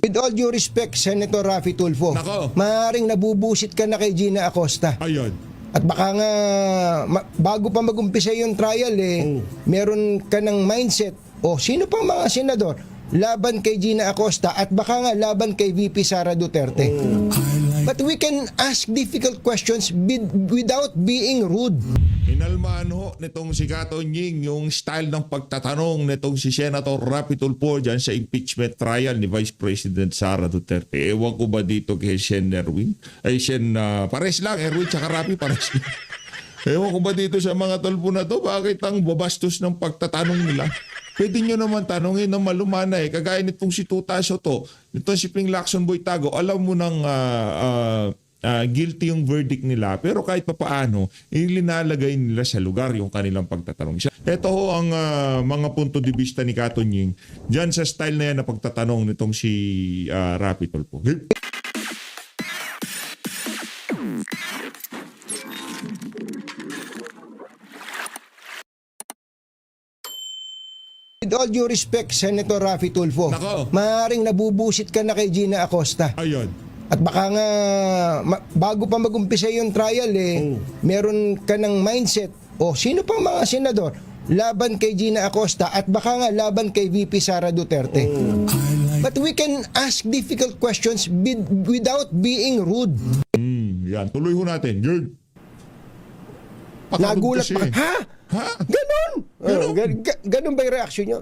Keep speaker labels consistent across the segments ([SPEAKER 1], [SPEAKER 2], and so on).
[SPEAKER 1] With all due respect, Senator Raffy Tulfo,
[SPEAKER 2] Nako.
[SPEAKER 1] maaaring nabubusit ka na kay Gina Acosta.
[SPEAKER 2] Ayun.
[SPEAKER 1] At baka nga, bago pa mag-umpisa yung trial, meron ka ng mindset, sino pang mga senador, laban kay Gina Acosta at baka nga laban kay VP Sara Duterte. But we can ask difficult questions without being rude.
[SPEAKER 2] Inalmaan ho nitong si Kato Nying yung style ng pagtatanong nitong si Senator Raffy Tulfo dyan sa impeachment trial ni Vice President Sara Duterte. Ewan ko ba dito kay Sen Erwin? Pares lang, Erwin tsaka Raffy, pares lang. Ewan ko ba dito sa mga Tulfo na to, bakit ang babastos ng pagtatanong nila? Pwede nyo naman tanongin na malumana kagaya nitong si Tuta Soto, nitong si Ping Lacson Boytago, alam mo nang guilty yung verdict nila, pero kahit papaano, ilinalagay nila sa lugar yung kanilang pagtatanong. Ito ho ang mga punto de vista ni Kato Nying dyan sa style na yan na pagtatanong nitong si Raffy Tulfo.
[SPEAKER 1] With all due respect, Senator Raffy Tulfo,
[SPEAKER 2] Nako.
[SPEAKER 1] maaaring nabubusit ka na kay Gina Acosta.
[SPEAKER 2] Ayun.
[SPEAKER 1] At baka nga, bago pa mag-umpisa yung trial, meron ka ng mindset, sino pang mga senador, laban kay Gina Acosta at baka nga laban kay VP Sara Duterte. But we can ask difficult questions without being rude.
[SPEAKER 2] Yan, tuloy ho natin. Gerd.
[SPEAKER 1] Nagulat
[SPEAKER 2] Kasi.
[SPEAKER 1] pa. Ha? Ganon! Ganon ba yung reaksyon nyo?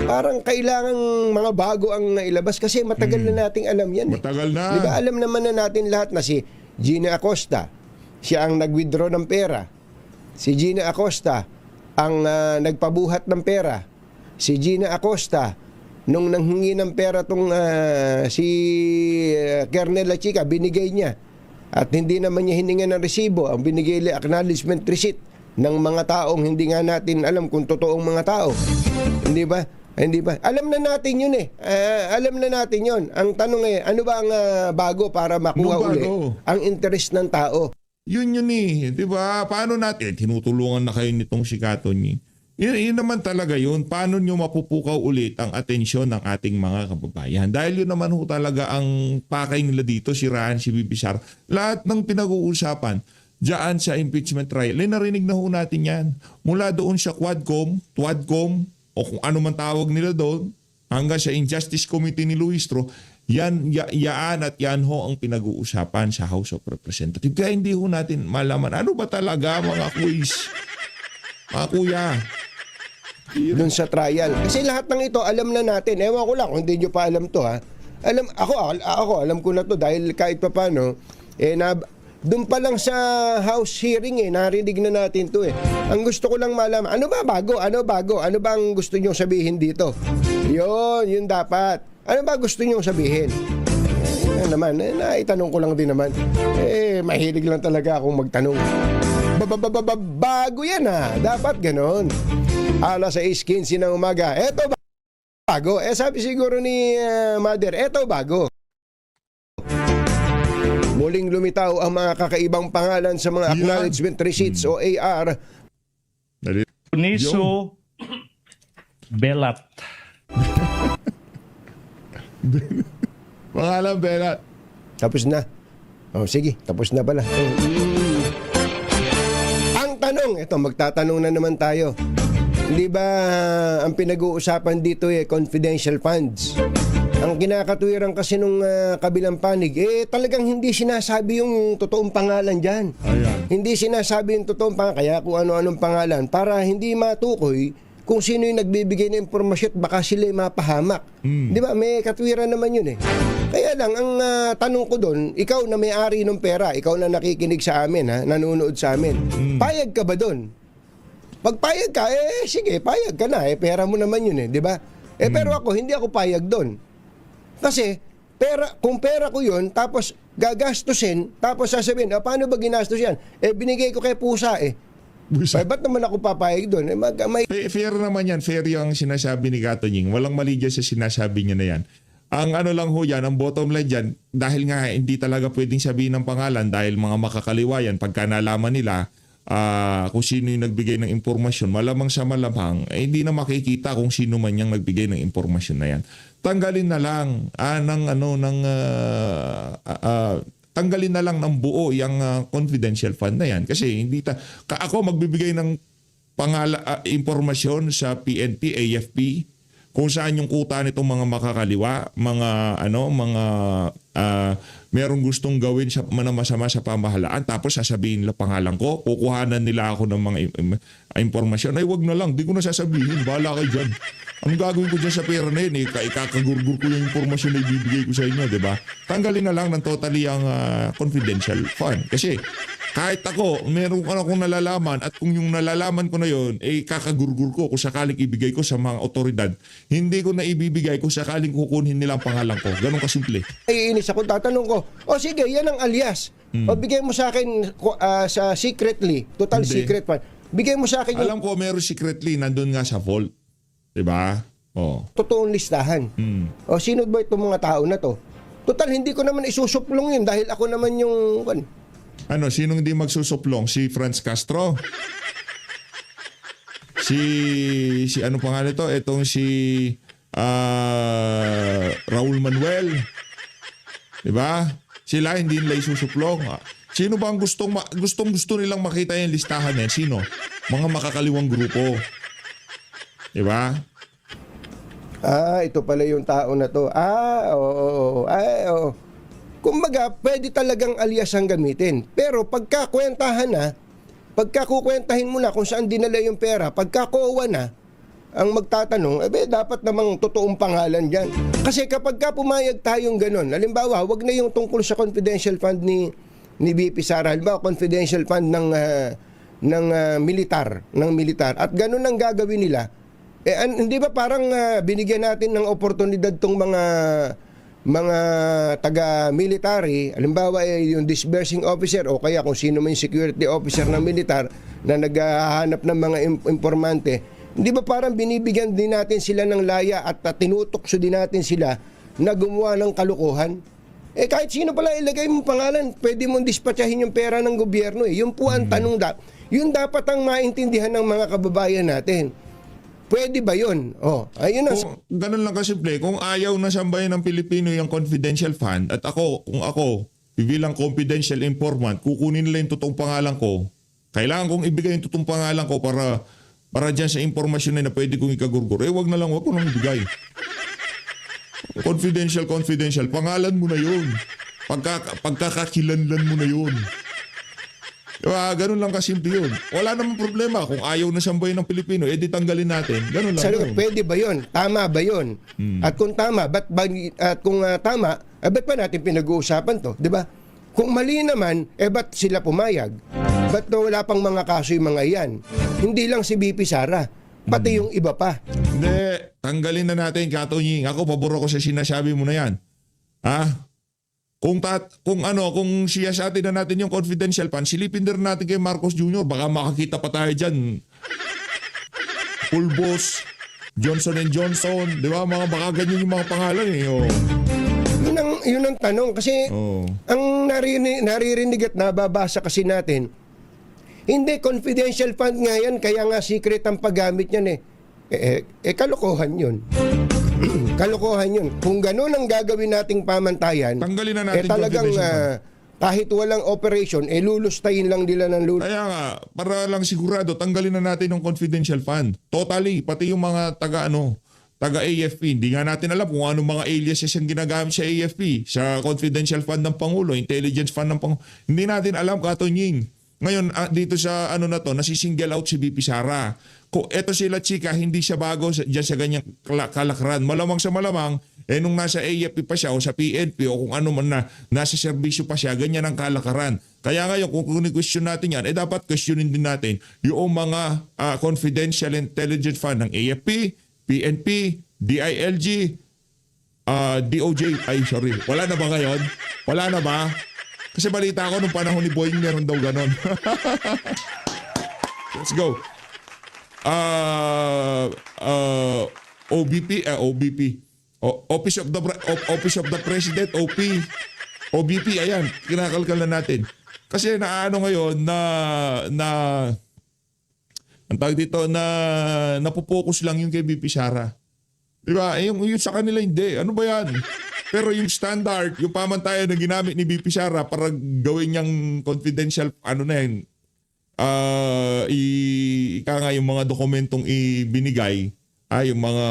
[SPEAKER 1] Parang kailangan mga bago ang nailabas kasi matagal na nating alam yan.
[SPEAKER 2] Matagal na.
[SPEAKER 1] Di ba alam naman na natin lahat na si Gina Acosta, siya ang nag-withdraw ng pera. Si Gina Acosta ang nagpabuhat ng pera. Si Gina Acosta, nung nanghingi ng pera tong si Kernel La Chica, binigay niya. At hindi naman niya hininga ng resibo. Ang binigay niya acknowledgement receipt ng mga taong hindi nga natin alam kung totoong mga tao. Hindi ba? Hindi ba? Alam na natin yun alam na natin yun. Ang tanong ano ba ang bago para makuha uli ang interest ng tao?
[SPEAKER 2] Yun di ba? Paano natin? Tinutulungan na kayo nitong si Kato Nying. Yun naman talaga yun. Paano nyo mapupukaw ulit ang atensyon ng ating mga kababayan? Dahil yun naman ho talaga ang pakay nila dito, siraan si VP Sara. Lahat ng pinag-uusapan diyan sa impeachment trial, narinig na ho natin yan. Mula doon sa Quadcom, o kung ano man tawag nila doon, hanggang sa Injustice Committee ni Luistro, yan at yan ho ang pinag-uusapan sa House of Representatives. Kaya hindi ho natin malaman, ano ba talaga mga quiz? Mga kuya.
[SPEAKER 1] Doon sa trial. Kasi lahat ng ito, alam na natin. Ewan ko lang, kung hindi nyo pa alam to Ako, alam ko na to dahil kahit pa paano, doon pa lang sa House hearing narinig na natin to Ang gusto ko lang malaman, ano ba bago? Ano ba ang gusto nyo sabihin dito? Yun dapat. Ano ba gusto nyo sabihin? Naman, naitanong ko lang din naman. Mahilig lang talaga akong magtanong. Bago yan Dapat ganon. Alas 6:15 ng umaga. Eto bago. Sabi siguro ni Mother, eto bago. Muling lumitaw ang mga kakaibang pangalan sa mga acknowledgement receipts o AR.
[SPEAKER 3] Niso Belat.
[SPEAKER 2] Pangalan Belat.
[SPEAKER 1] Tapos na. Sige, tapos na pala. Ang tanong, magtatanong na naman tayo. Hindi ba ang pinag-uusapan dito confidential funds? Ang kinakatwiran kasi nung kabilang panig, talagang hindi sinasabi yung totoong pangalan dyan.
[SPEAKER 2] Ayan.
[SPEAKER 1] Hindi sinasabi yung totoong pangalan, kaya kung ano-anong pangalan, para hindi matukoy kung sino yung nagbibigay ng impormasyon at baka sila mapahamak. Di ba? May katwiran naman yun Kaya lang, ang tanong ko doon, ikaw na may-ari ng pera, ikaw na nakikinig sa amin, nanonood sa amin, payag ka ba doon? Pag payag ka, sige, payag ka na, pera mo naman yun di ba? Pero ako, hindi ako payag doon. Kasi, kung pera ko yun, tapos gagastusin, tapos sasabihin, paano ba ginastos yan? Binigay ko kay pusa ba't naman ako papayag doon?
[SPEAKER 2] Fair naman yan. Fair yung sinasabi ni Kato Nying. Walang mali dyan sa sinasabi niya na yan. Ang ano lang ho yan, ang bottom line dyan, dahil nga hindi talaga pwedeng sabihin ng pangalan dahil mga makakaliwa yan, pagka nalaman nila, kung sino yung nagbigay ng impormasyon, malamang sa malamang, hindi na makikita kung sino man yung nagbigay ng impormasyon na yan. Tanggalin na lang tanggalin na lang ng buo yung confidential fund na yan. Kasi hindi ako magbibigay ng impormasyon sa PNP, AFP, kung saan yung kuta nitong mga makakaliwa, mga merong gustong gawin sa masama sa pamahalaan, tapos sasabihin nila pangalan ko, kukuhanan nila ako ng mga impormasyon. Ay, wag na lang, di ko na sasabihin, bahala kayo dyan. Ang gagawin ko dyan sa pera na yun, ikakagurgur ko yung impormasyon na ibibigay ko sa inyo, di ba? Tanggalin na lang ng totally ang confidential fund. Kasi kahit ako, meron akong nalalaman at kung yung nalalaman ko na yun, kakagurgur ko kung sakaling ibigay ko sa mga otoridad. Hindi ko na ibibigay kung sakaling kukunin nila ang pangalan ko. Ganun kasimple.
[SPEAKER 1] Ay, inis ako, tatanong ko, sige, yan ang alias. O bigay mo sa akin sa secretly, total
[SPEAKER 2] Hindi.
[SPEAKER 1] secret fund. Bigay mo sa akin yung
[SPEAKER 2] Alam ko, meron secretly, nandun nga sa vault. Diba? Oh.
[SPEAKER 1] totoong listahan. O sino ba itong mga tao na to? Total, hindi ko naman isusuplong yun dahil ako naman yung...
[SPEAKER 2] Sinong hindi magsusuplong? Si Franz Castro? Si ano pangalan ito? Itong si Raul Manuel. Diba? Sila hindi nila isusuplong. Sino ba ang gusto nilang makita yung listahan eh? Sino? Mga makakaliwang grupo. Diba?
[SPEAKER 1] Ito pala yung tao na to. Oo. Kumbaga, pwede talagang alias ang gamitin. Pero pagkakwentahan na, pagkakukwentahin mo na kung saan dinala yung pera, pagkakuha na, ang magtatanong, dapat namang totoong pangalan dyan. Kasi kapag pumayag tayong ganun, halimbawa, wag na yung tungkol sa confidential fund ni BP Sara, halimbawa, confidential fund ng militar, at ganun ang gagawin nila. Hindi ba parang binigyan natin ng oportunidad tong mga taga-military, halimbawa yung disbursing officer o kaya kung sino man yung security officer ng militar na naghahanap ng mga informante, hindi ba parang binibigyan din natin sila ng laya at tinutokso din natin sila na gumawa ng kalukuhan? Kahit sino pala ilagay mong pangalan, pwede mong dispatchahin yung pera ng gobyerno. Yun po ang tanong. Yun dapat ang maintindihan ng mga kababayan natin. Pwede ba yun? Ayun na.
[SPEAKER 2] Ganun lang kasimple. Kung ayaw na sambayan ng Pilipino yung confidential fund at kung ako, bilang confidential informant, kukunin nila yung totoong pangalan ko, kailangan kong ibigay yung totoong pangalan ko para dyan sa impormasyon na pwede kong ikagurgur. Wag ko nang ibigay. Confidential. Pangalan mo na yun. Pagkakakilanlan mo na yun. Diba? Ganun lang kasimple yun. Wala namang problema. Kung ayaw na sambayan ng Pilipino, di tanggalin natin. Ganun lang yun.
[SPEAKER 1] Pwede ba yun? Tama ba yun? At kung tama, ba't pa natin pinag-uusapan to? Diba? Kung mali naman, ba't sila pumayag? Ba't wala pang mga kaso yung mga iyan? Hindi lang si BP Sara, pati yung iba pa.
[SPEAKER 2] Hindi. Tanggalin na natin, Katonying. Ako, pabor ako sa sinasabi mo na yan. Kung siyasatin na natin yung confidential fund, silipin din natin kay Marcos Jr. Baka makakita pa tayo dyan. Pulbos, Johnson & Johnson, di ba? Baka ganyan yung mga pangalan eh.
[SPEAKER 1] Yun ang tanong. Kasi ang naririnig at nababasa kasi natin, hindi, confidential fund nga yan, kaya nga secret ang paggamit niyan kalokohan yun. Kalokohan yun. Kung gano'n ang gagawin nating pamantayan,
[SPEAKER 2] tanggalin na natin
[SPEAKER 1] talagang kahit walang operation, lulustayin lang nila ng
[SPEAKER 2] Kaya nga, para lang sigurado, tanggalin na natin yung confidential fund. Totally, pati yung mga taga-AFP. Hindi nga natin alam kung anong mga aliases yung ginagamit sa AFP, sa confidential fund ng Pangulo, intelligence fund ng Pangulo. Hindi natin alam, Katonying. Ngayon, dito sa nasisingle out si BP Sara. Kung eto sila chika, hindi siya bago dyan sa ganyang kalakaran. Malamang sa malamang, nung nasa AFP pa siya o sa PNP o kung ano man nasa serbisyo pa siya, ganyan ang kalakaran. Kaya ngayon, kung question natin yan, dapat questionin din natin yung mga confidential intelligence fund ng AFP, PNP, DILG, DOJ. Wala na ba ngayon? Wala na ba? Kasi balita ko nung panahon ni Boying meron daw ganon. Let's go. OBP. Office of the President, OBP, ayan, kinakalkal na natin. Kasi naano ngayon na ang tawag dito na napopokus lang yung kay VP Sara. Di ba? Yung sa kanila hindi. Ano ba yan? Pero yung standard, yung pamantayan na ginamit ni VP Sara para gawin niyang confidential, ano na yun, ika nga yung mga dokumentong ibinigay, yung mga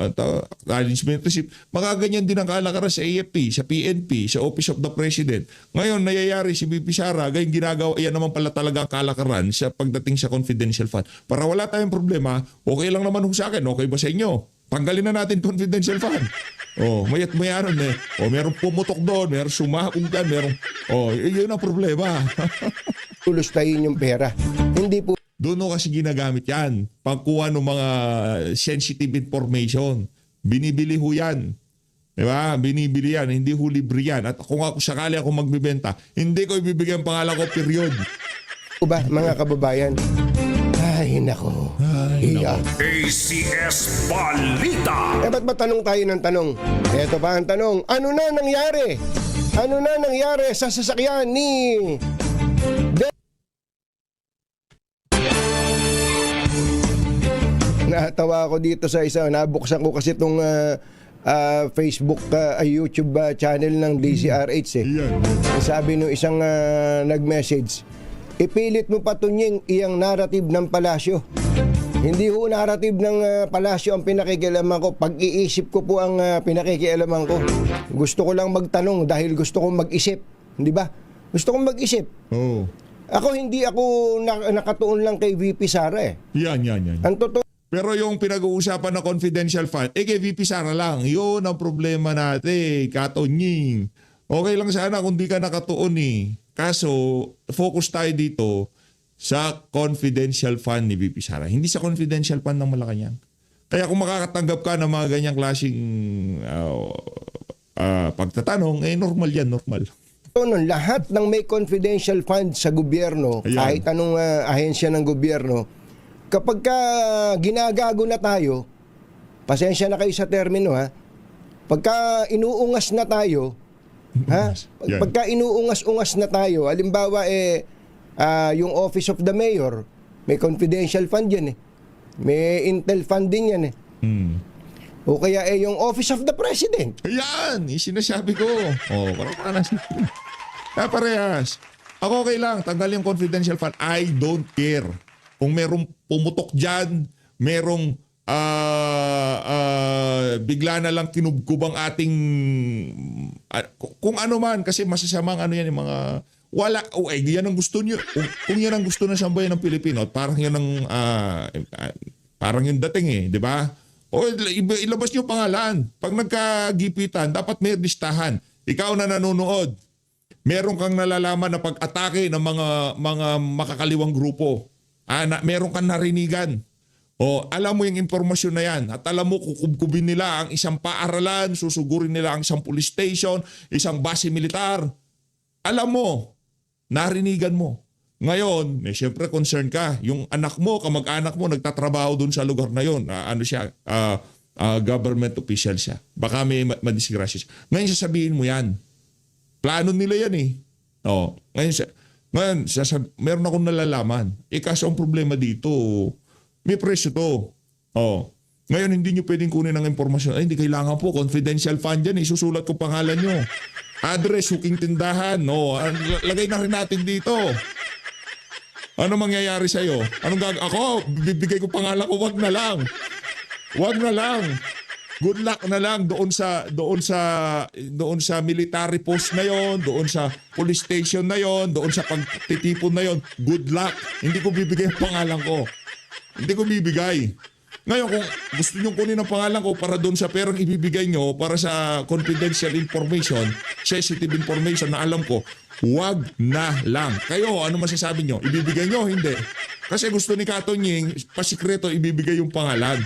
[SPEAKER 2] acknowledgement receipt, magaganyan din ang kalakaran sa AFP, sa PNP, sa Office of the President. Ngayon, nayayari si VP Sara, ganyan ginagawa, yan naman pala talaga ang kalakaran sa pagdating sa confidential fund. Para wala tayong problema, okay lang naman sa akin, okay ba sa inyo? Tanggalin na natin confidential fund. Mayat mayaron eh. Merong pumutok doon, merong sumakong dyan, yun ang problema.
[SPEAKER 1] Tulustayin yung pera. Hindi po
[SPEAKER 2] Doon kasi ginagamit yan. Pagkuha ng mga sensitive information. Binibili ho yan. Diba? Binibili yan. Hindi ho libre yan. At kung ako sakali ako magbibenta, hindi ko ibibigay ang pangalan ko, period.
[SPEAKER 1] ba, mga kababayan? Ay, nako. Iya.
[SPEAKER 4] ACS Balita.
[SPEAKER 1] Ba't ba tanong tayo ng tanong? Ito pa ang tanong. Ano na nangyari? Ano na nangyari sa sasakyan ni... Natawa ako dito sa isa. Nabuksan ko kasi itong Facebook, YouTube channel ng DCRH eh. Sabi nung isang nag-message, ipilit mo patunying iyang narrative ng palasyo. Hindi ho narrative ng palasyo ang pinakikialaman ko. Pag-iisip ko po ang pinakikialaman ko. Gusto ko lang magtanong dahil gusto kong mag-isip. Di ba? Gusto kong mag-isip. Ako hindi ako nakatuon lang kay VP Sara eh.
[SPEAKER 2] Yan.
[SPEAKER 1] Ang totoo,
[SPEAKER 2] Pero yung pinag-uusapan na confidential fund, kay VP Sara lang. Yun ang problema natin, katonying. Okay lang sana kung di ka nakatuon eh. Kaso, focus tayo dito sa confidential fund ni VP Sara. Hindi sa confidential fund ng Malacanang. Kaya kung makakatanggap ka ng mga ganyang klaseng pagtatanong, normal yan, normal.
[SPEAKER 1] nun, lahat ng may confidential fund sa gobyerno,
[SPEAKER 2] Ayan.
[SPEAKER 1] kahit anong ahensya ng gobyerno, kapag ka ginagago na tayo, pasensya na kayo sa termino ha, pagka inuungas na tayo,
[SPEAKER 2] Yan.
[SPEAKER 1] pagka inuungas-ungas na tayo, halimbawa yung Office of the Mayor, may confidential fund yan eh. May intel fund din yan eh. O kaya yung Office of the President.
[SPEAKER 2] Ayan, sinasabi ko. Parang kaya parehas. Ako okay lang, tanggal yung confidential fund. I don't care. Kung merong pumutok dyan, merong bigla na lang kinubkub ang ating kung ano man, kasi masasamang ano yan yung mga wala, yan ang gusto nyo. Kung yan ang gusto ng sambayan ng Pilipino, parang yan ang parang yung dating eh, di ba? Ilabas nyo pangalan. Pag nagkagipitan, dapat may listahan. Ikaw na nanonood, meron kang nalalaman na pag-atake ng mga makakaliwang grupo. Meron kang narinigan. Alam mo yung impormasyon na yan. At alam mo, kukubkubin nila ang isang paaralan, susugurin nila ang isang police station, isang base militar. Alam mo, narinigan mo. Ngayon, siyempre concern ka. Yung anak mo, kamag-anak mo, nagtatrabaho dun sa lugar na yun. Government official siya. Baka may madisgrasya siya. Ngayon sasabihin mo yan. Plano nila yan eh. Ngayon meron akong nalalaman. Kaso ang problema dito, may presyo to. Ngayon hindi nyo pwedeng kunin ng impormasyon. Hindi kailangan po. Confidential fund yan. Isusulat ko pangalan nyo. Address, huking tindahan. Lagay na rin natin dito. Ano mangyayari sa'yo? Ako, bibigay ko pangalan ko, wag na lang. Wag na lang. Good luck na lang doon sa military post na yon, doon sa police station na yon, doon sa pagtitipon na yon. Good luck. Hindi ko bibigay ang pangalan ko. Hindi ko bibigay. Ngayon, kung gusto nyo kunin ang pangalan ko para doon sa perang ibibigay nyo para sa confidential information, sensitive information na alam ko, wag na lang. Kayo, ano masasabi nyo? Ibibigay nyo? Hindi. Kasi gusto ni Katonying, pasikreto ibibigay yung pangalan.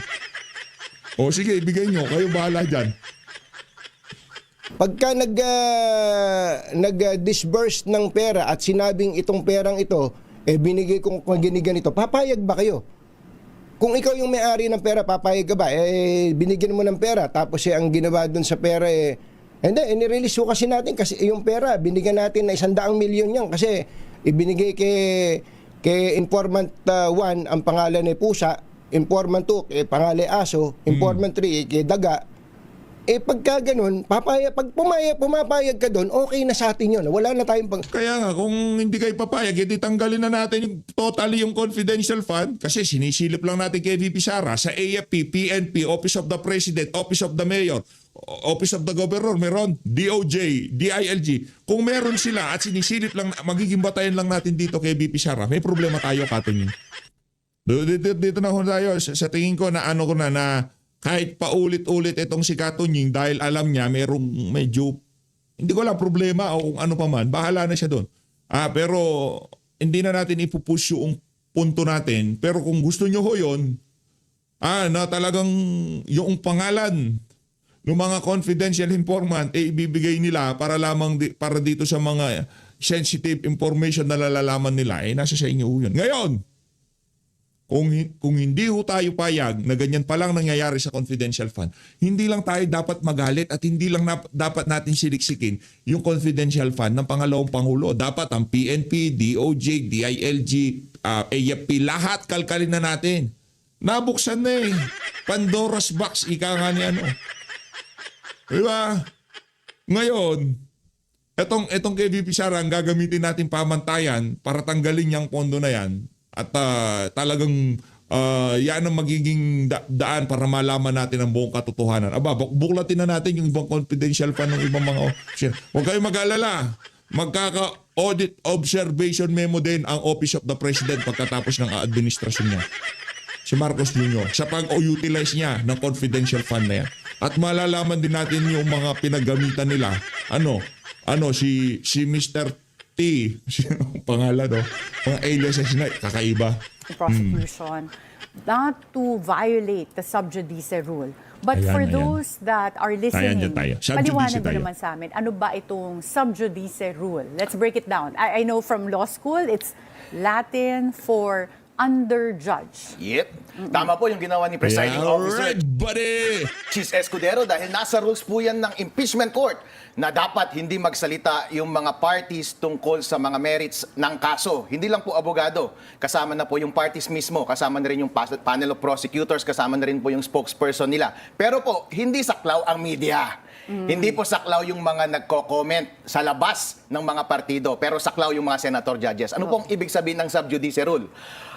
[SPEAKER 2] Sige, ibigay nyo. Kayo bahala dyan.
[SPEAKER 1] Pagka nag-disburse ng pera at sinabing itong perang ito, binigay kong ganito, papayag ba kayo? Kung ikaw yung may-ari ng pera, papayag ka ba? Binigyan mo ng pera, tapos ang ginawa dun sa pera, hindi, nirelease ko kasi natin kasi yung pera, binigyan natin na 100 milyon yan kasi ibinigay kay informant 1 ang pangalan ni Pusa, informant 2 pangalan Aso, informant 3 kay Daga. Pagka ganun, pag pumapayag ka doon, okay na sa atin yun. Wala na tayong
[SPEAKER 2] Kaya nga, kung hindi kayo papayag, edi tanggalin na natin yung totally yung confidential fund kasi sinisilip lang natin kay VP Sara sa AFP, PNP, Office of the President, Office of the Mayor, Office of the Governor, meron, DOJ, DILG. Kung meron sila at sinisilip lang, magiging batayan lang natin dito kay VP Sara, may problema tayo, Katunying. Dito na ho tayo, sa tingin ko na ano ko na kahit paulit-ulit itong si Katunying dahil alam niya merong medyo, hindi ko lang problema o kung ano pa man, bahala na siya doon. Pero hindi na natin ipupush yung punto natin. Pero kung gusto nyo ho yun, na talagang yung pangalan ng mga confidential informant ibibigay nila para lamang para dito sa mga sensitive information na nalalaman nila, nasa sa inyo yun. Ngayon, kung hindi ho tayo payag na ganyan pa lang nangyayari sa confidential fund, hindi lang tayo dapat magalit at hindi lang dapat natin siliksikin yung confidential fund ng pangalawang Pangulo. Dapat ang PNP, DOJ, DILG, AFP, lahat kalkalin na natin. Nabuksan na Pandora's box, ika nga ni ano. Diba? Ngayon, etong kay VP Sara, ang gagamitin natin pamantayan para tanggalin yung pondo na yan. At talagang yan ang magiging daan para malaman natin ang buong katotohanan. Buklatin na natin yung ibang confidential fund ng ibang mga official. Huwag kayong mag-alala. Magkaka-audit observation memo din ang Office of the President pagkatapos ng administrasyon niya. Si Marcos Jr. sa pag-utilize niya ng confidential fund na yan. At malalaman din natin yung mga pinagamitan nila. Si Mr. Pangalan, mga aliases na kakaiba.
[SPEAKER 5] Prosecution, not to violate the sub judice rule. But
[SPEAKER 2] Ayan,
[SPEAKER 5] for
[SPEAKER 2] ayan.
[SPEAKER 5] those that are listening,
[SPEAKER 2] Ayan, tayo. Sub judice
[SPEAKER 5] paliwanag mo
[SPEAKER 2] tayo.
[SPEAKER 5] naman sa amin, ano ba itong sub judice rule? Let's break it down. I know from law school, it's Latin for under judge.
[SPEAKER 6] Yep. Tama po yung ginawa ni Presiding Officer
[SPEAKER 2] Alright, buddy!
[SPEAKER 6] Chis Escudero dahil nasa rules po yan ng impeachment court na dapat hindi magsalita yung mga parties tungkol sa mga merits ng kaso. Hindi lang po abogado. Kasama na po yung parties mismo. Kasama na rin yung panel of prosecutors. Kasama na rin po yung spokesperson nila. Pero po, hindi saklaw ang media. Hindi po saklaw yung mga nagko-comment sa labas ng mga partido. Pero saklaw yung mga senator judges. Ano pong ibig sabihin ng sub judice rule?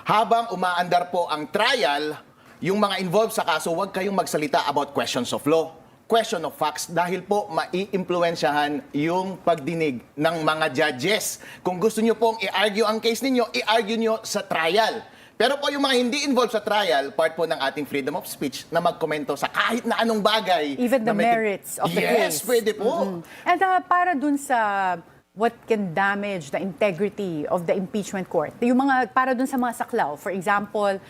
[SPEAKER 6] Habang umaandar po ang trial, yung mga involved sa kaso, huwag kayong magsalita about questions of law, question of facts, dahil po mai-impluensyahan yung pagdinig ng mga judges. Kung gusto nyo pong i-argue ang case ninyo, i-argue nyo sa trial. Pero po yung mga hindi involved sa trial, part po ng ating freedom of speech na magkomento sa kahit na anong bagay.
[SPEAKER 5] Even the
[SPEAKER 6] na may-
[SPEAKER 5] merits of the case.
[SPEAKER 6] Yes, pwede po.
[SPEAKER 5] And para dun sa what can damage the integrity of the impeachment court. Yung mga, para dun sa mga saklaw, for example,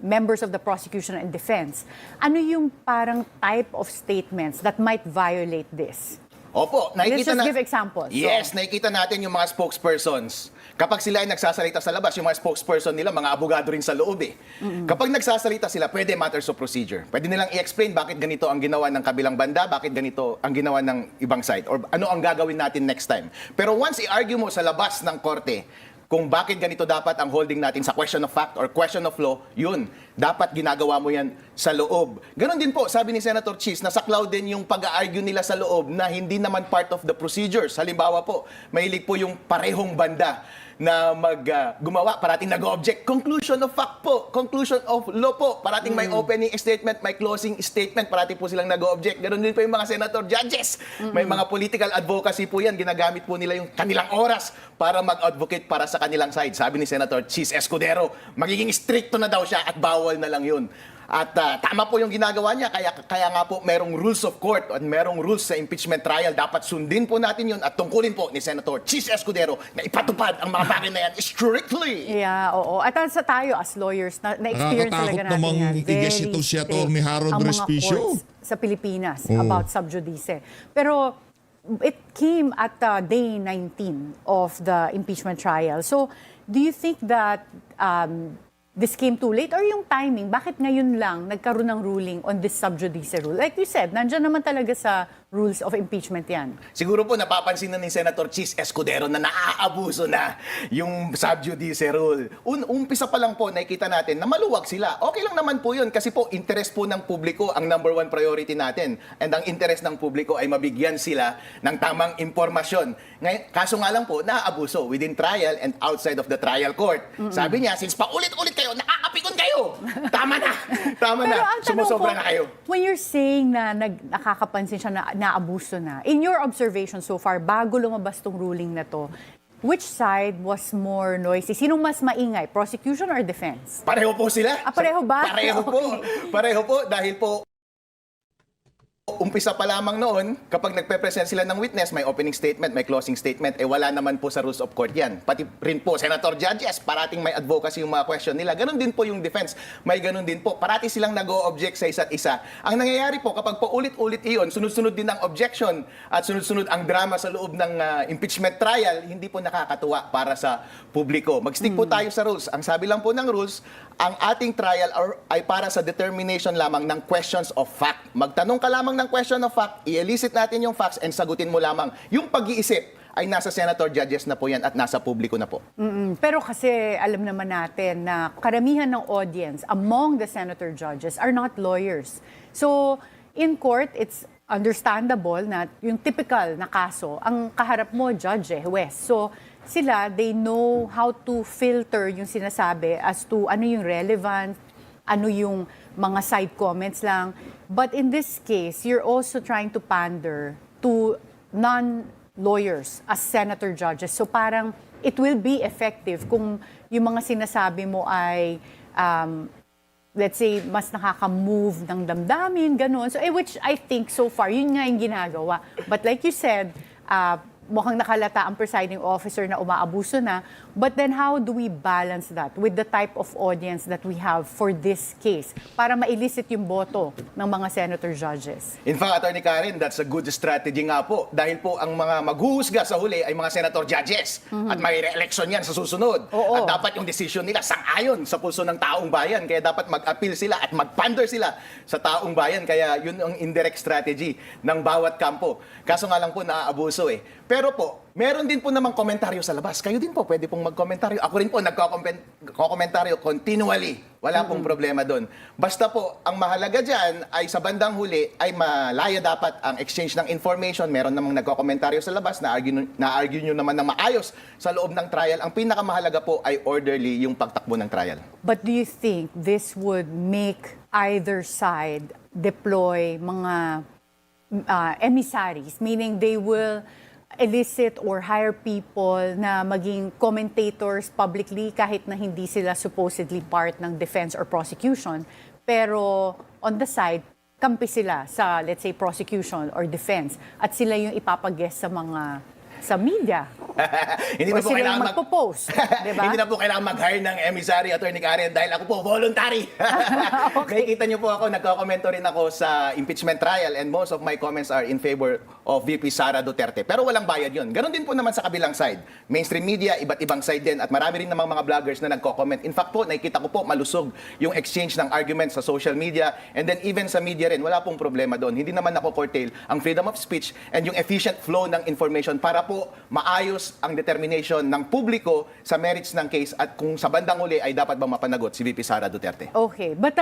[SPEAKER 5] members of the prosecution and defense, ano yung parang type of statements that might violate this?
[SPEAKER 6] Opo,
[SPEAKER 5] Let's just give examples.
[SPEAKER 6] Yes, nakikita natin yung mga spokespersons. Kapag sila ay nagsasalita sa labas, yung mga spokesperson nila, mga abogado rin sa loob eh. Kapag nagsasalita sila, pwede matters of procedure. Pwede nilang i-explain bakit ganito ang ginawa ng kabilang banda, bakit ganito ang ginawa ng ibang side, or ano ang gagawin natin next time. Pero once i-argue mo sa labas ng korte, kung bakit ganito dapat ang holding natin sa question of fact or question of law, yun, dapat ginagawa mo yan sa loob. Ganon din po, sabi ni Senator Chis, nasaklaw din yung pag-argue nila sa loob na hindi naman part of the procedures. Halimbawa po, mahilig po yung parehong banda na gumawa, parating nag-object. Conclusion of fact po, conclusion of law po. Parating may opening statement, may closing statement, parating po silang nag-object. Ganon din po yung mga senator judges. May mga political advocacy po yan. Ginagamit po nila yung kanilang oras para mag-advocate para sa kanilang side. Sabi ni Senator Chis Escudero, magiging stricto na daw siya at bawal na lang yun. At tama po yung ginagawa niya, kaya nga po merong rules of court at merong rules sa impeachment trial. Dapat sundin po natin yun at tungkulin po ni Senator Chis Escudero na ipatupad ang mga bagay na yan strictly.
[SPEAKER 5] Yeah, oo. At sa tayo as lawyers, na-experience
[SPEAKER 2] Nakakatakot
[SPEAKER 5] talaga natin
[SPEAKER 2] namang
[SPEAKER 5] yan.
[SPEAKER 2] i-guess ito si Atty. Harold
[SPEAKER 5] ang mga
[SPEAKER 2] Respicio.
[SPEAKER 5] courts sa Pilipinas about sub judice. Pero it came at day 19 of the impeachment trial. So, do you think that this came too late or yung timing, bakit ngayon lang nagkaroon ng ruling on this sub judice rule? Like you said, nandyan naman talaga sa rules of impeachment yan.
[SPEAKER 6] Siguro po napapansin na ni Senator Chis Escudero na naaabuso na yung sub judice rule. Umpisa pa lang po nakikita natin na maluwag sila. Okay lang naman po yun kasi po interest po ng publiko ang number one priority natin. And ang interest ng publiko ay mabigyan sila ng tamang impormasyon. Ngayon, kaso nga lang po, naaabuso within trial and outside of the trial court. Sabi niya, since paulit-ulit kayo, nakakapikon kayo. Tama na. Tama
[SPEAKER 5] Pero
[SPEAKER 6] na.
[SPEAKER 5] ang tanong
[SPEAKER 6] Sumusobra
[SPEAKER 5] ko,
[SPEAKER 6] na kayo.
[SPEAKER 5] when you're saying na nakakapansin siya na naabuso na, in your observation so far, bago lumabas tong ruling na to, which side was more noisy? Sinong mas maingay? Prosecution or defense?
[SPEAKER 6] Pareho po sila.
[SPEAKER 5] Pareho ba?
[SPEAKER 6] Pareho po. Pareho po dahil po umpisa pa lamang noon, kapag nagpe-present sila ng witness, may opening statement, may closing statement, wala naman po sa rules of court yan. Pati rin po, Senator Judges, parating may advocacy yung mga question nila. Ganon din po yung defense. May ganon din po. Parati silang nag-o-object sa isa't isa. Ang nangyayari po, kapag po ulit-ulit iyon, sunod-sunod din ang objection at sunod-sunod ang drama sa loob ng impeachment trial, hindi po nakakatuwa para sa publiko. Mag-stick po tayo sa rules. Ang sabi lang po ng rules, ang ating trial ay para sa determination lamang ng questions of fact. Magtanong ka lamang ng question of fact, i-elicit natin yung facts and sagutin mo lamang. Yung pag-iisip ay nasa Senator Judges na po yan at nasa publiko na po.
[SPEAKER 5] Pero kasi alam naman natin na karamihan ng audience among the senator judges are not lawyers. So, in court, it's understandable na yung typical na kaso, ang kaharap mo, judge, huwes. So, sila, they know how to filter yung sinasabi as to ano yung relevant, ano yung mga side comments lang. But in this case, you're also trying to pander to non-lawyers as senator judges. So parang it will be effective kung yung mga sinasabi mo ay, let's say, mas nakaka-move ng damdamin, ganun. So, which I think so far, yun nga yung ginagawa. But like you said, mukhang nakalata ang presiding officer na umaabuso na. But then how do we balance that with the type of audience that we have for this case para ma-elicit yung boto ng mga senator judges?
[SPEAKER 6] In fact, Attorney Karen, that's a good strategy nga po. Dahil po ang mga maghuhusga sa huli ay mga Senator Judges. At may re-election yan sa susunod.
[SPEAKER 5] Oo.
[SPEAKER 6] At dapat yung decision nila sang-ayon sa puso ng taong bayan. Kaya dapat mag-appeal sila at mag-pander sila sa taong bayan. Kaya yun ang indirect strategy ng bawat kampo. Kaso nga lang po naaabuso eh. Pero po, meron din po namang komentaryo sa labas. Kayo din po pwede pong magkomentaryo. Ako rin po nagko-komentaryo continually. Wala pong problema doon. Basta po, ang mahalaga dyan ay sa bandang huli ay malaya dapat ang exchange ng information. Meron namang nagko-komentaryo sa labas na-argue nyo naman ng maayos sa loob ng trial. Ang pinakamahalaga po ay orderly yung pagtakbo ng trial.
[SPEAKER 5] But do you think this would make either side deploy mga emissaries, meaning they will elicit or hire people na maging commentators publicly kahit na hindi sila supposedly part ng defense or prosecution, pero on the side, kampi sila sa, let's say, prosecution or defense at sila yung ipapag-guest sa media.
[SPEAKER 6] Hindi
[SPEAKER 5] Or
[SPEAKER 6] na po
[SPEAKER 5] sila
[SPEAKER 6] kailangan
[SPEAKER 5] yung magpo-post, diba?
[SPEAKER 6] Hindi na po kailangan mag-hire ng emissary, Attorney Karen, dahil ako po voluntary. Nakikita niyo po ako, nagko-komento rin ako sa impeachment trial and most of my comments are in favor of VP Sara Duterte. Pero walang bayad yun. Ganon din po naman sa kabilang side. Mainstream media, iba't ibang side din at marami rin namang mga vloggers na nagko-comment. In fact po, nakikita ko po malusog yung exchange ng arguments sa social media and then even sa media rin. Wala pong problema doon. Hindi naman nako-curtail ang freedom of speech and yung efficient flow ng information para po maayos ang determination ng publiko sa merits ng case at kung sa bandang huli ay dapat ba mapanagot si VP Sara Duterte.
[SPEAKER 5] Okay, but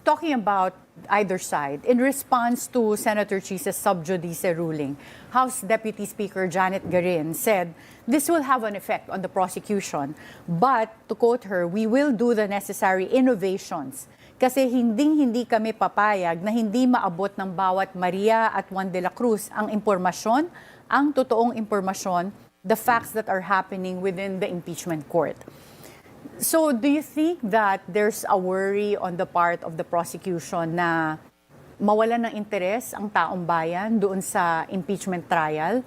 [SPEAKER 5] talking about either side, in response to Senator Cheese's sub judice ruling, House Deputy Speaker Janet Garin said this will have an effect on the prosecution, but, to quote her, we will do the necessary innovations kasi hindi kami papayag na hindi maabot ng bawat Maria at Juan de la Cruz ang impormasyon, ang totoong impormasyon, the facts that are happening within the impeachment court. So, do you think that there's a worry on the part of the prosecution na mawalan ng interes ang taong bayan doon sa impeachment trial?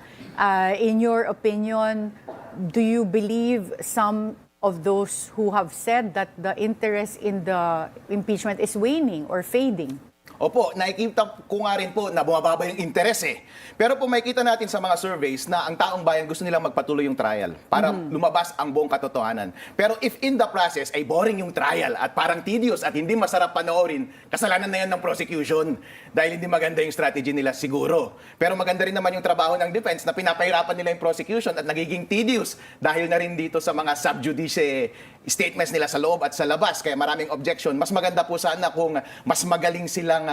[SPEAKER 5] In your opinion, do you believe some of those who have said that the interest in the impeachment is waning or fading?
[SPEAKER 6] Opo, nakikita ko nga rin po na bumababa yung interes eh. Pero po makikita natin sa mga surveys na ang taong bayan gusto nilang magpatuloy yung trial para lumabas ang buong katotohanan. Pero if in the process ay boring yung trial at parang tedious at hindi masarap panoorin, kasalanan na yan ng prosecution dahil hindi maganda yung strategy nila siguro. Pero maganda rin naman yung trabaho ng defense na pinapahirapan nila yung prosecution at nagiging tedious dahil na rin dito sa mga sub judice statements nila sa loob at sa labas, kaya maraming objection. Mas maganda po sana kung mas magaling silang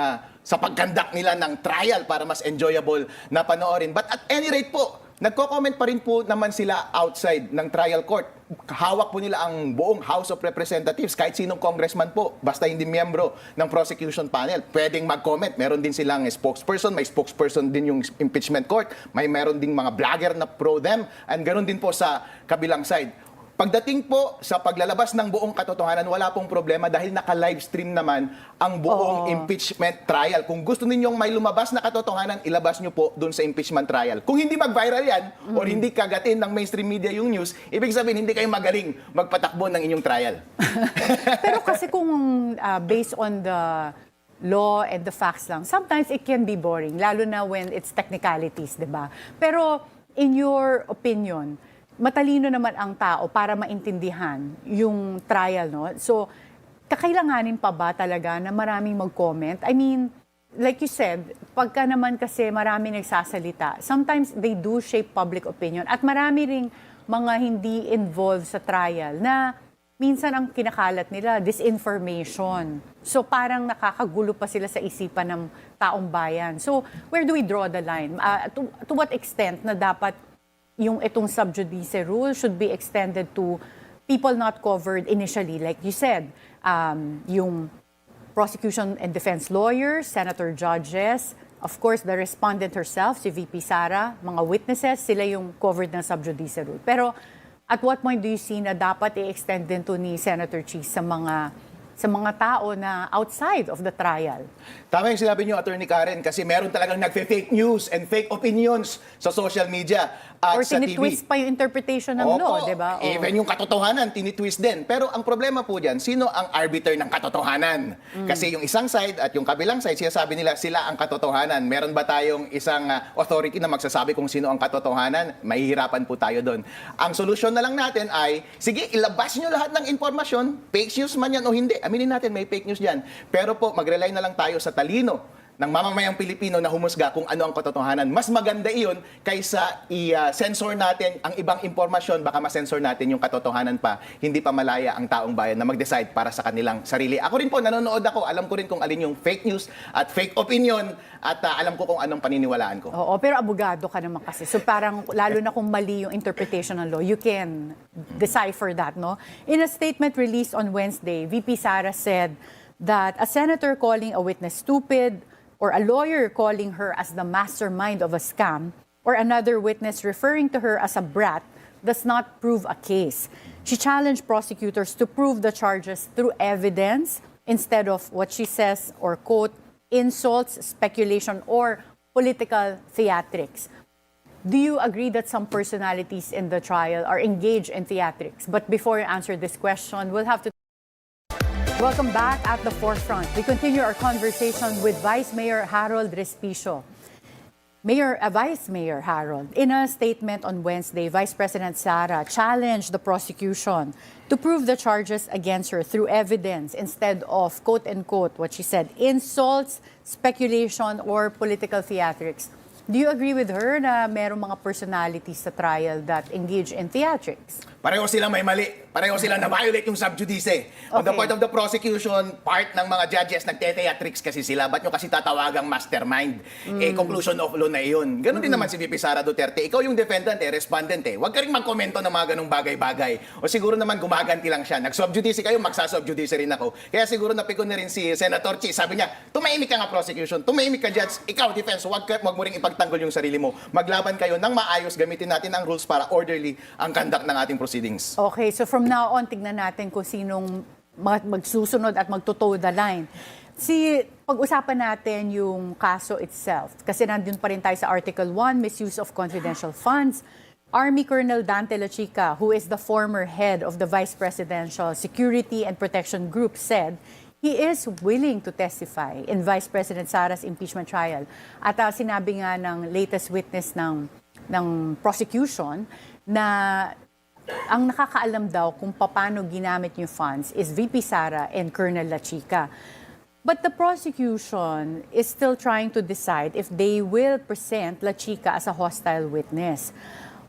[SPEAKER 6] sa pagkandak nila ng trial para mas enjoyable na panoorin. But at any rate po, nagko-comment pa rin po naman sila outside ng trial court. Hawak po nila ang buong House of Representatives, kahit sinong congressman po, basta hindi miyembro ng prosecution panel, pwedeng mag-comment. Meron din silang spokesperson, may spokesperson din yung impeachment court, meron ding mga vlogger na pro them, and ganoon din po sa kabilang side. Pagdating po sa paglalabas ng buong katotohanan, wala pong problema dahil naka-livestream naman ang buong impeachment trial. Kung gusto ninyong may lumabas na katotohanan, ilabas nyo po dun sa impeachment trial. Kung hindi mag-viral yan or hindi kagatin ng mainstream media yung news, ibig sabihin hindi kayo magaling magpatakbo ng inyong trial.
[SPEAKER 5] Pero kasi kung based on the law and the facts lang, sometimes it can be boring, lalo na when it's technicalities, di ba? Pero in your opinion, matalino naman ang tao para maintindihan yung trial, no? So, kakailanganin pa ba talaga na maraming mag-comment? I mean, like you said, pagka naman kasi marami nagsasalita, sometimes they do shape public opinion at marami ring mga hindi involved sa trial na minsan ang kinakalat nila, disinformation. So, parang nakakagulo pa sila sa isipan ng taong bayan. So, where do we draw the line? To what extent na dapat yung itong sub judice rule should be extended to people not covered initially, like you said, yung prosecution and defense lawyers, senator judges, of course, the respondent herself, si VP Sara, mga witnesses, sila yung covered ng sub judice rule. Pero at what point do you see na dapat i-extend din to ni Senator Cheese sa mga tao na outside of the trial?
[SPEAKER 6] Tama yung sinabi niyo, Attorney Karen, kasi meron talagang nagfe-fake news and fake opinions sa social media at
[SPEAKER 5] Or
[SPEAKER 6] sa TV.
[SPEAKER 5] tinitwist pa yung interpretation ng law, di ba?
[SPEAKER 6] Even yung katotohanan, tinitwist din. Pero ang problema po dyan, sino ang arbiter ng katotohanan? Kasi yung isang side at yung kabilang side, sinasabi nila sila ang katotohanan. Meron ba tayong isang authority na magsasabi kung sino ang katotohanan? Mahihirapan po tayo doon. Ang solusyon na lang natin ay, sige, ilabas nyo lahat ng informasyon, fake news man yan o hindi. Aminin natin, may fake news dyan. Pero po, mag-rely na lang tayo sa talino ng mamamayang Pilipino na humusga kung ano ang katotohanan. Mas maganda iyon kaysa i-censor natin ang ibang impormasyon, baka ma-censor natin yung katotohanan pa, hindi pa malaya ang taong bayan na mag-decide para sa kanilang sarili. Ako rin po, nanonood ako, alam ko rin kung alin yung fake news at fake opinion at alam ko kung anong paniniwalaan ko.
[SPEAKER 5] Oo, pero abogado ka naman kasi. So parang, lalo na kung mali yung interpretation ng law, you can decipher that, no? In a statement released on Wednesday, VP Sara said that a senator calling a witness stupid, or a lawyer calling her as the mastermind of a scam, or another witness referring to her as a brat, does not prove a case. She challenged prosecutors to prove the charges through evidence instead of what she says, or quote, insults, speculation, or political theatrics. Do you agree that some personalities in the trial are engaged in theatrics? But before you answer this question, we'll have to welcome back at the forefront. We continue our conversation with Vice Mayor Harold Respicio. Vice Mayor Harold, in a statement on Wednesday, Vice President Sara challenged the prosecution to prove the charges against her through evidence instead of, quote-unquote, what she said, insults, speculation, or political theatrics. Do you agree with her na merong mga personalities sa trial that engage in theatrics?
[SPEAKER 6] Pareho sila may mali. Pareho sila na-violate yung sub judice. On the
[SPEAKER 5] Okay.
[SPEAKER 6] part of the prosecution, part ng mga judges, nagte-theatrics kasi sila. Ba't nyo kasi tatawagang mastermind? Conclusion of law na iyon. Ganon din naman si VP Sara Duterte. Ikaw yung defendant respondent Huwag ka rin magkomento ng mga ganong bagay-bagay. O siguro naman gumaganti lang siya. Nag-sub judice kayo, magsa-sub judice rin ako. Kaya siguro napikon na rin si Senator Chi. Sabi niya, tumahimik ka nga prosecution, tumahimik ka judge, ikaw defense, huwag mo rin ipagtanggol yung sarili mo. Maglaban kayo ng maayos, gamitin natin ang rules para orderly ang conduct ng ating proceedings.
[SPEAKER 5] Okay, so from now on, tignan natin kung sinong magsusunod at magtutow the line. Pag-usapan natin yung kaso itself. Kasi nandun pa rin tayo sa Article 1, misuse of confidential funds. Army Colonel Dante Lachica, who is the former head of the Vice Presidential Security and Protection Group, said he is willing to testify in Vice President Sara's impeachment trial. At sinabi nga ng latest witness ng prosecution na ang nakakaalam daw kung paano ginamit yung funds is VP Sara and Colonel La Chica. But the prosecution is still trying to decide if they will present La Chica as a hostile witness.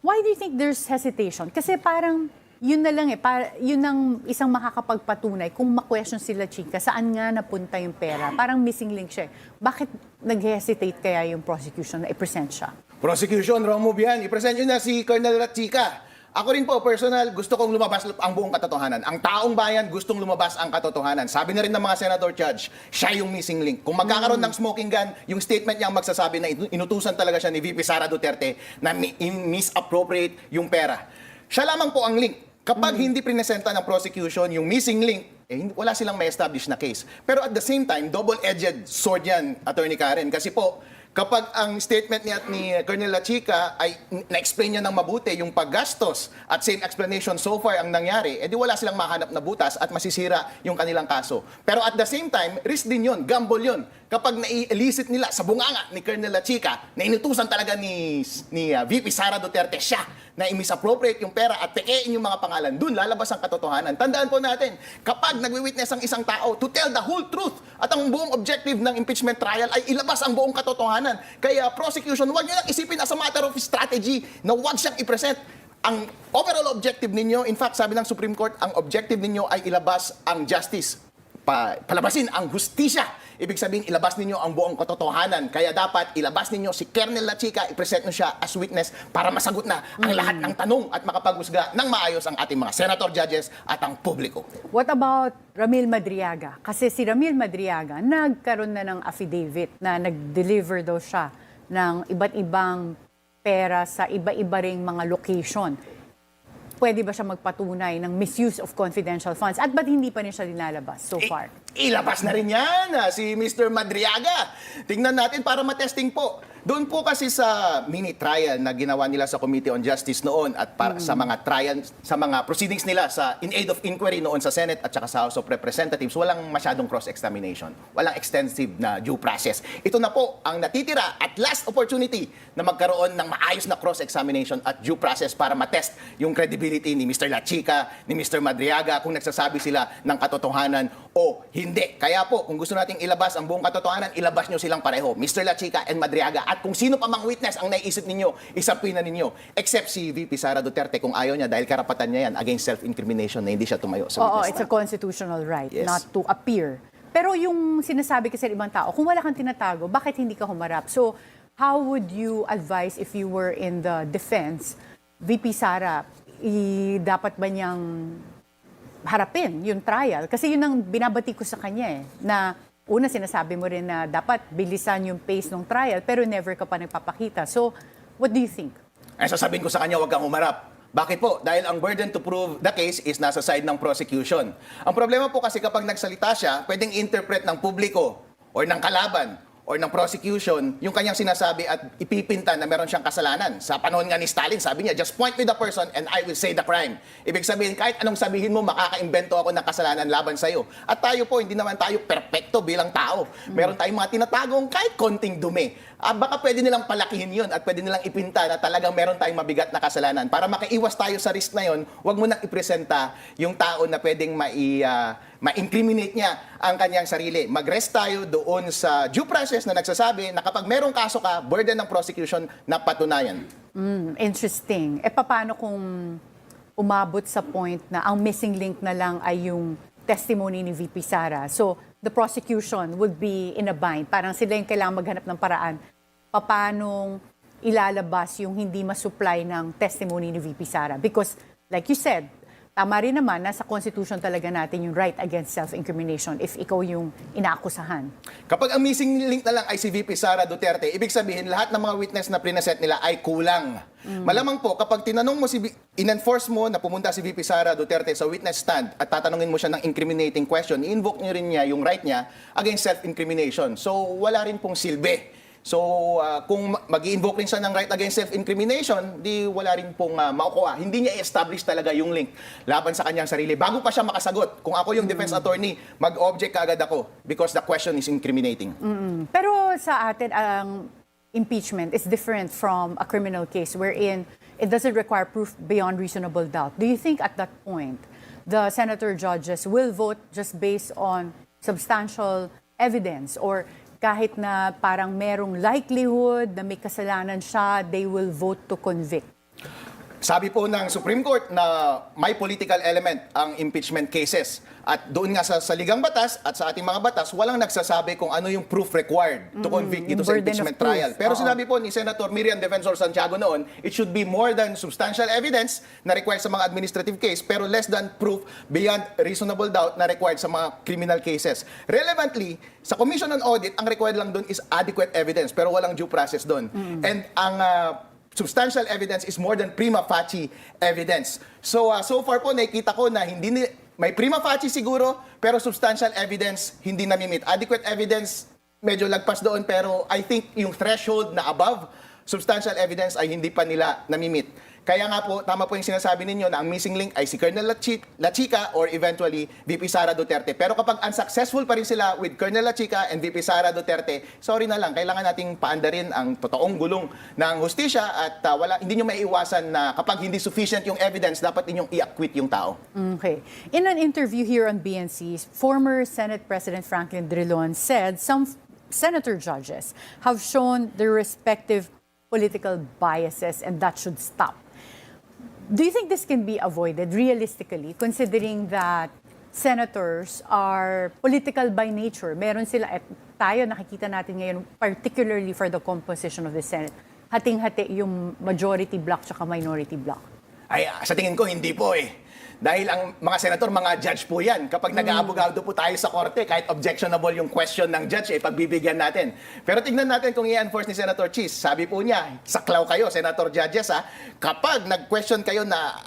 [SPEAKER 5] Why do you think there's hesitation? Kasi parang yun na lang yun ang isang makakapagpatunay kung ma-question si La Chica, saan nga napunta yung pera. Parang missing link siya. Bakit nag-hesitate kaya yung prosecution na i-present siya?
[SPEAKER 6] Prosecution, wrong move yan. I-present nyo na si Colonel La Chica. Ako rin po, personal, gusto kong lumabas ang buong katotohanan. Ang taong bayan gustong lumabas ang katotohanan. Sabi na rin ng mga Senator Judge, siya yung missing link. Kung magkakaroon ng smoking gun, yung statement niya ang magsasabi na inutusan talaga siya ni VP Sara Duterte na misappropriate yung pera. Siya lamang po ang link. Kapag hindi prinesenta ng prosecution yung missing link, wala silang may establish na case. Pero at the same time, double-edged sword yan, Attorney Karen. Kasi po, kapag ang statement ni Colonel La Chica ay na-explain niya ng mabuti yung paggastos at same explanation so far ang nangyari, edi wala silang mahanap na butas at masisira yung kanilang kaso. Pero at the same time, risk din yun, gamble yun. Kapag na-elicit nila sa bunganga ni Colonel La Chica na inutusan talaga ni VP Sara Duterte siya na i-misappropriate yung pera at pekein yung mga pangalan, dun lalabas ang katotohanan. Tandaan po natin, kapag nagwi-witness ang isang tao to tell the whole truth at ang buong objective ng impeachment trial ay ilabas ang buong katotohanan. Kaya prosecution, huwag nyo lang isipin as a matter of strategy na huwag siyang i-present. Ang overall objective ninyo, in fact, sabi ng Supreme Court, ang objective ninyo ay ilabas ang justice. Palabasin ang hustisya. Ibig sabihin, ilabas ninyo ang buong katotohanan. Kaya dapat ilabas ninyo si Colonel La Chica, i-present nyo siya as witness para masagot na ang lahat ng tanong at makapaghusga ng maayos ang ating mga senator judges at ang publiko.
[SPEAKER 5] What about Ramil Madriaga? Kasi si Ramil Madriaga, nagkaroon na ng affidavit na nag-deliver daw siya ng iba't ibang pera sa iba-iba ring mga location. Pwede ba siya magpatunay ng misuse of confidential funds? At ba't hindi pa rin siya linalabas so far?
[SPEAKER 6] Ilabas na rin yan, si Mr. Madriaga. Tingnan natin para matesting po. Doon po kasi sa mini trial na ginawa nila sa Committee on Justice noon at para sa mga trial, sa mga proceedings nila sa in aid of inquiry noon sa Senate at saka sa House of Representatives, walang masyadong cross-examination. Walang extensive na due process. Ito na po ang natitira at last opportunity na magkaroon ng maayos na cross-examination at due process para matest yung credibility ni Mr. La Chica, ni Mr. Madriaga, kung nagsasabi sila ng katotohanan o hindi. Kaya po, kung gusto nating ilabas ang buong katotohanan, ilabas nyo silang pareho, Mr. La Chica and Madriaga. At kung sino pa mang witness ang naiisip ninyo, isapin na ninyo. Except si VP Sara Duterte kung ayaw niya dahil karapatan niya yan against self-incrimination na hindi siya tumayo sa
[SPEAKER 5] Oo,
[SPEAKER 6] witness
[SPEAKER 5] it's a
[SPEAKER 6] stand.
[SPEAKER 5] constitutional right
[SPEAKER 6] Yes.
[SPEAKER 5] not to appear. Pero yung sinasabi kasi ng ibang tao, kung wala kang tinatago, bakit hindi ka humarap? So, how would you advise if you were in the defense, VP Sara, dapat ba niyang harapin yung trial? Kasi yun ang binabati ko sa kanya na una, sinasabi mo rin na dapat bilisan yung pace ng trial pero never ka pa nagpapakita. So, what do you think?
[SPEAKER 6] Ay sasabihin ko sa kanya, huwag kang humarap. Bakit po? Dahil ang burden to prove the case is nasa side ng prosecution. Ang problema po kasi kapag nagsalita siya, pwedeng interpret ng publiko or ng kalaban or ng prosecution yung kanyang sinasabi at ipipinta na meron siyang kasalanan. Sa panahon nga ni Stalin, sabi niya, just point me the person and I will say the crime. Ibig sabihin, kahit anong sabihin mo, makaka-invento ako ng kasalanan laban sa'yo. At tayo po, hindi naman tayo perpekto bilang tao. Meron tayong mga tinatagong kahit konting dumi. Baka pwede nilang palakihin yun at pwede nilang ipinta na talagang meron tayong mabigat na kasalanan. Para makaiwas tayo sa risk na yun, huwag mo nang ipresenta yung tao na pwedeng ma-incriminate niya ang kanyang sarili. Mag-rest tayo doon sa due process na nagsasabi na kapag merong kaso ka, burden ng prosecution na patunayan.
[SPEAKER 5] Interesting. Paano kung umabot sa point na ang missing link na lang ay yung testimony ni VP Sara? So, the prosecution would be in a bind. Parang sila yung kailangan maghanap ng paraan. Paano ilalabas yung hindi masupply ng testimony ni VP Sara? Because, like you said, tama rin naman, nasa Constitution talaga natin yung right against self-incrimination if ikaw yung inaakusahan.
[SPEAKER 6] Kapag ang missing link na lang ay si VP Sara Duterte, ibig sabihin lahat ng mga witness na prineset nila ay kulang. Malamang po, kapag tinanong mo in-enforce mo na pumunta si VP Sara Duterte sa witness stand at tatanungin mo siya ng incriminating question, i-invoke niyo rin niya yung right niya against self-incrimination. So, wala rin pong silbi So, kung mag-i-invoke rin siya ng right against self-incrimination, di wala rin pong makukuha. Hindi niya i-establish talaga yung link laban sa kanyang sarili. Bago pa siya makasagot, kung ako yung defense attorney, mag-object kaagad ako because the question is incriminating.
[SPEAKER 5] Pero sa atin, ang impeachment is different from a criminal case wherein it doesn't require proof beyond reasonable doubt. Do you think at that point, the senator judges will vote just based on substantial evidence, or kahit na parang merong likelihood na may kasalanan siya, they will vote to convict?
[SPEAKER 6] Sabi po ng Supreme Court na may political element ang impeachment cases. At doon nga sa ligang batas at sa ating mga batas, walang nagsasabi kung ano yung proof required to convict dito sa
[SPEAKER 5] burden of
[SPEAKER 6] impeachment
[SPEAKER 5] proof.
[SPEAKER 6] trial. Pero
[SPEAKER 5] Oo.
[SPEAKER 6] sinabi po ni Senator Miriam Defensor Santiago noon, it should be more than substantial evidence na required sa mga administrative case, pero less than proof beyond reasonable doubt na required sa mga criminal cases. Relevantly, sa Commission on Audit, ang required lang doon is adequate evidence, pero walang due process doon. And ang substantial evidence is more than prima facie evidence. So far po nakikita ko na may prima facie siguro, pero substantial evidence hindi namimit. Adequate evidence medyo lagpas doon, pero I think yung threshold na above substantial evidence ay hindi pa nila namimit. Kaya nga po, tama po yung sinasabi ninyo na ang missing link ay si Colonel Lachica or eventually VP Sara Duterte. Pero kapag unsuccessful pa rin sila with Colonel Lachica and VP Sara Duterte, sorry na lang, kailangan nating paandarin ang totoong gulong ng hustisya at hindi nyo maiiwasan na kapag hindi sufficient yung evidence, dapat ninyong i-acquit yung tao.
[SPEAKER 5] Okay. In an interview here on BNC, former Senate President Franklin Drilon said some senator judges have shown their respective political biases and that should stop. Do you think this can be avoided realistically, considering that senators are political by nature? Meron sila, tayo nakikita natin ngayon, particularly for the composition of the Senate, hating-hati yung majority block tsaka minority block.
[SPEAKER 6] Ay, sa tingin ko, hindi po eh. Dahil ang mga senator, mga judge po yan. Kapag nag-aabogado po tayo sa korte, kahit objectionable yung question ng judge, pagbibigyan natin. Pero tignan natin kung i-enforce ni Senator Cheese. Sabi po niya, saklaw kayo, Senator Judges, kapag nag-question kayo na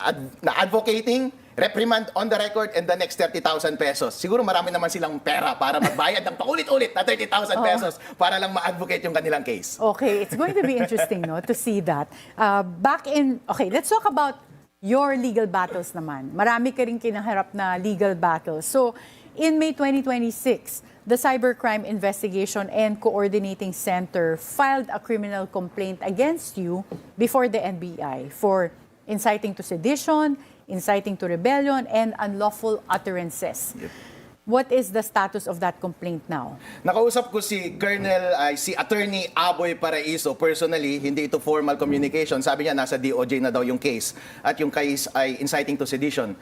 [SPEAKER 6] advocating, reprimand on the record and the next 30,000 pesos. Siguro marami naman silang pera para magbayad ng paulit-ulit na 30,000 pesos para lang ma-advocate yung kanilang case.
[SPEAKER 5] Okay, it's going to be interesting no, to see that. Okay, let's talk about your legal battles naman. Marami ka rin kinaharap na legal battles. So, in May 2026, the Cybercrime Investigation and Coordinating Center filed a criminal complaint against you before the NBI for inciting to sedition, inciting to rebellion, and unlawful utterances. What is the status of that complaint now?
[SPEAKER 6] Nakausap ko si si Attorney Aboy Paraiso personally, hindi ito formal communication. Sabi niya nasa DOJ na daw yung case at yung case ay inciting to sedition.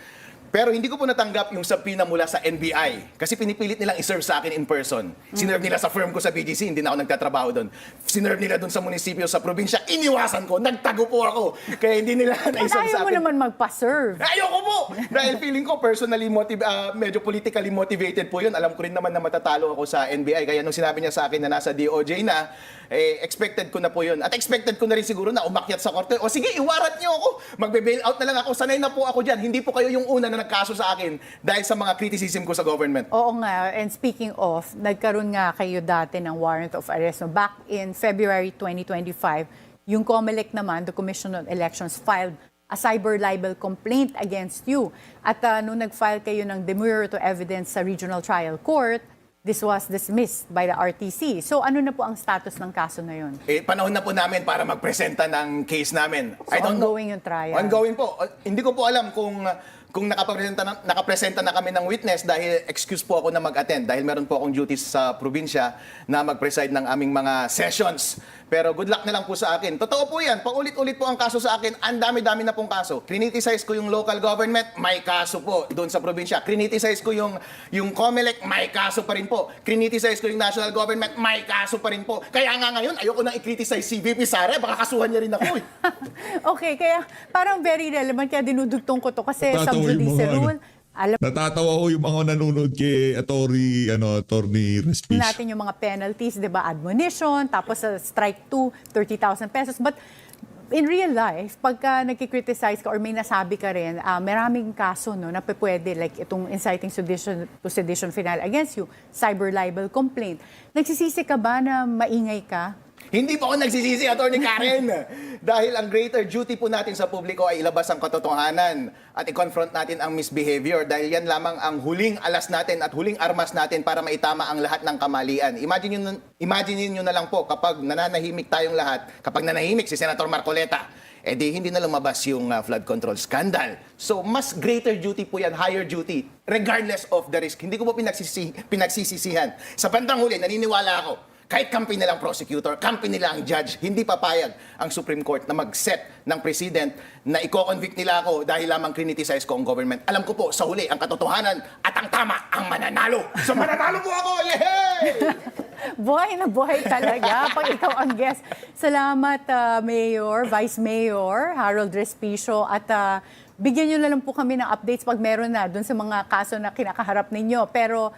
[SPEAKER 6] Pero hindi ko po natanggap yung subpoena mula sa NBI kasi pinipilit nilang iserve sa akin in person. Sinerve nila sa firm ko sa BGC, hindi na ako nagtatrabaho doon. Sinerve nila doon sa munisipyo, sa probinsya, iniwasan ko, nagtago po ako. Kaya hindi nila na-iserve
[SPEAKER 5] Ayaw
[SPEAKER 6] sa
[SPEAKER 5] mo
[SPEAKER 6] akin.
[SPEAKER 5] naman magpa-serve.
[SPEAKER 6] Ayoko po! Dahil feeling ko personally medyo politically motivated po yun. Alam ko rin naman na matatalo ako sa NBI. Kaya nung sinabi niya sa akin na nasa DOJ na, expected ko na po yun. At expected ko na rin siguro na umakyat sa korte. O sige, iwarat niyo ako. Magbe-bail out na lang ako. Sanay na po ako dyan. Hindi po kayo yung una na nagkaso sa akin dahil sa mga criticism ko sa government.
[SPEAKER 5] Oo nga, and speaking of, nagkaroon nga kayo dati ng warrant of arrest. No, back in February 2025, yung COMELEC naman, the Commission on Elections, filed a cyber libel complaint against you. At nung nag-file kayo ng demurrer to evidence sa Regional Trial Court, this was dismissed by the RTC. So ano na po ang status ng kaso na yun?
[SPEAKER 6] Panahon na po namin para magpresenta ng case namin.
[SPEAKER 5] So ongoing yung trial?
[SPEAKER 6] Ongoing po. Hindi ko po alam kung nakapresenta na kami ng witness dahil excuse po ako na mag-attend dahil meron po akong duties sa probinsya na mag-preside ng aming mga sessions. Pero good luck na lang po sa akin. Totoo po yan. Paulit-ulit po ang kaso sa akin. Ang dami-dami na pong kaso. Criticize ko yung local government, may kaso po doon sa probinsya. Criticize ko yung COMELEC, may kaso pa rin po. Criticize ko yung national government, may kaso pa rin po. Kaya nga ngayon, ayoko nang i-criticize si VP Sara. Baka kasuhan niya rin ako eh.
[SPEAKER 5] Okay, kaya parang very relevant. Kaya dinudugtong ko to kasi
[SPEAKER 2] Natatawa
[SPEAKER 5] sub
[SPEAKER 2] yung
[SPEAKER 5] judice
[SPEAKER 2] mga
[SPEAKER 5] rule. Alam
[SPEAKER 2] Natatawa ko yung mga nanonood kay Attorney Respice.
[SPEAKER 5] natin yung mga penalties, di ba? Admonition, tapos sa strike 2, 30,000 pesos. But in real life, pagka nagkikriticize ka or may nasabi ka rin, maraming kaso no, na pwede, like itong inciting to sedition final against you, cyber libel complaint. Nagsisisi ka ba na maingay ka?
[SPEAKER 6] Hindi po ako nagsisisi, Attorney Karen. Dahil ang greater duty po natin sa publiko ay ilabas ang katotohanan at i-confront natin ang misbehavior dahil yan lamang ang huling alas natin at huling armas natin para maitama ang lahat ng kamalian. Imagine nyo na lang po kapag nananahimik tayong lahat, kapag nanahimik si Senator Marcoleta, di hindi na lumabas yung flood control scandal. So, mas greater duty po yan, higher duty, regardless of the risk. Hindi ko po pinagsisisihan. Sa bandang huli, naniniwala ako, kahit kampi nilang prosecutor, kampi nila ang judge, hindi papayag ang Supreme Court na mag-set ng precedent na i-convict nila ako dahil lamang criticize ko ang government. Alam ko po, sa huli, ang katotohanan at ang tama ang mananalo. So, mananalo po ako! Yehey!
[SPEAKER 5] Buhay na buhay talaga pag ikaw ang guest. Salamat, Mayor, Vice Mayor, Harold Respicio. At bigyan nyo na lang po kami ng updates pag meron na dun sa mga kaso na kinakaharap ninyo. Pero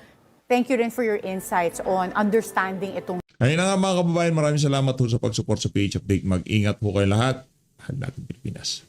[SPEAKER 5] thank you rin for your insights on understanding itong
[SPEAKER 2] Ayun na nga mga kababayan, maraming salamat po sa pag-support sa PH Update. Mag-ingat po kayo lahat. Mahal natin Pilipinas.